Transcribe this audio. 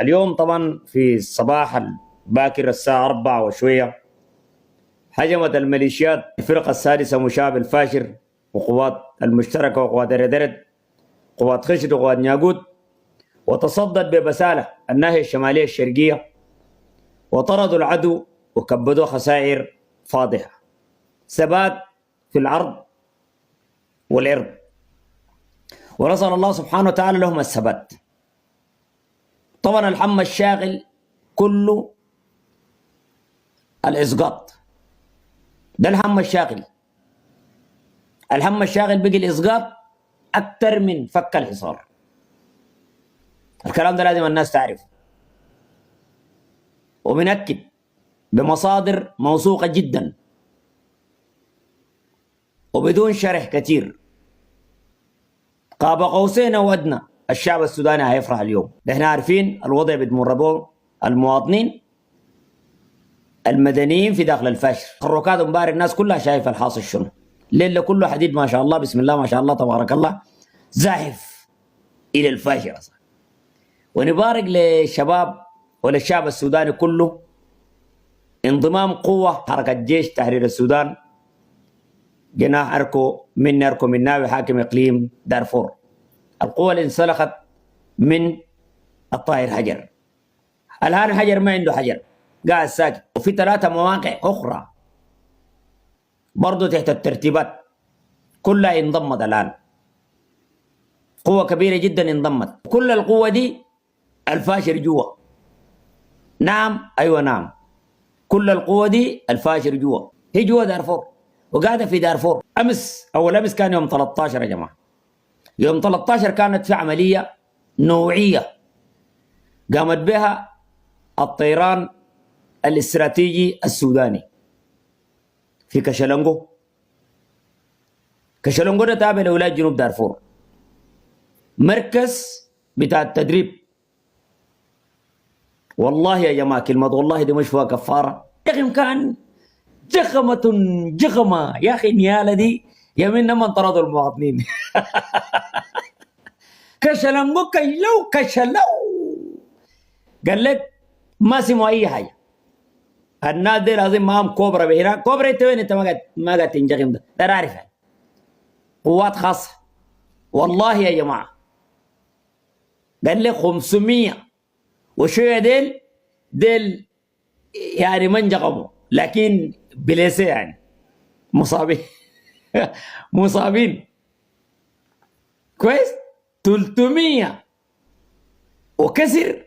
اليوم طبعا في الصباح الباكر الساعة 4 وشوية هجمت الميليشيات الفرقة السادسة مشاب الفاشر وقوات المشتركة وقوات الردرد قوات خشد وقوات نياقوت، وتصدت ببسالة الناحية الشمالية الشرقية وطردوا العدو وكبدوا خسائر فاضحة، ثبات في العرض والعرض، ونسأل الله سبحانه وتعالى لهم الثبات. طبعا الهم الشاغل كله الإسقاط، ده الهم الشاغل. الهم الشاغل بقي الإسقاط أكثر من فك الحصار. الكلام ده لازم الناس تعرف، وبنأكد بمصادر موثوقة جدا وبدون شرح كثير. قاب قوسين او ادنى الشعب السوداني هيفرح اليوم. نحن عارفين الوضع بتمر به المواطنين المدنيين في داخل الفاشر، تحركات امبارح الناس كلها شايفه الحاصل شنو. الليل كله حديد ما شاء الله، بسم الله ما شاء الله تبارك الله، زاحف الى الفاشر اصلا. ونبارك للشباب وللشعب السوداني كله انضمام قوه حركه جيش تحرير السودان جناح أركو مناوي حاكم إقليم دارفور. القوة اللي انسلخت من الطاهر حجر. الآن حجر ما عنده حجر، قاعد ساكت. وفي 3 مواقع أخرى برضو تحت الترتيبات كلها انضمت الآن. قوة كبيرة جدا انضمت. كل القوة دي الفاشر جوا. نعم أيوة نعم، كل القوة دي الفاشر جوا، هي جوا دارفور وقاعدة في دارفور. أول أمس كان يوم 13 يا جماعة. يوم 13 كانت في عملية نوعية قامت بها الطيران الاستراتيجي السوداني في كشلنقو. كشلنقو ده تابع لولاية جنوب دارفور، مركز بتاع التدريب. والله يا جماعة كلمة والله دي مش فيها كفارة يا أخي. كان جخمة يا أخي. النيالة دي يمين من طردوا المواطنين. كشلنقو كشلو قال لك ما سموا أي حاجة. الناس دي لازم معهم كوبرا بهناك. كوبرا انت وين؟ انت ما قاعد تنجخم. ده عارفها قوات خاصة والله يا جماعة. قال لك 500 وشوية ديل يعني ما انجخموا، لكن بليسي يعني مصابين. مصابين كويس. 300 وكسر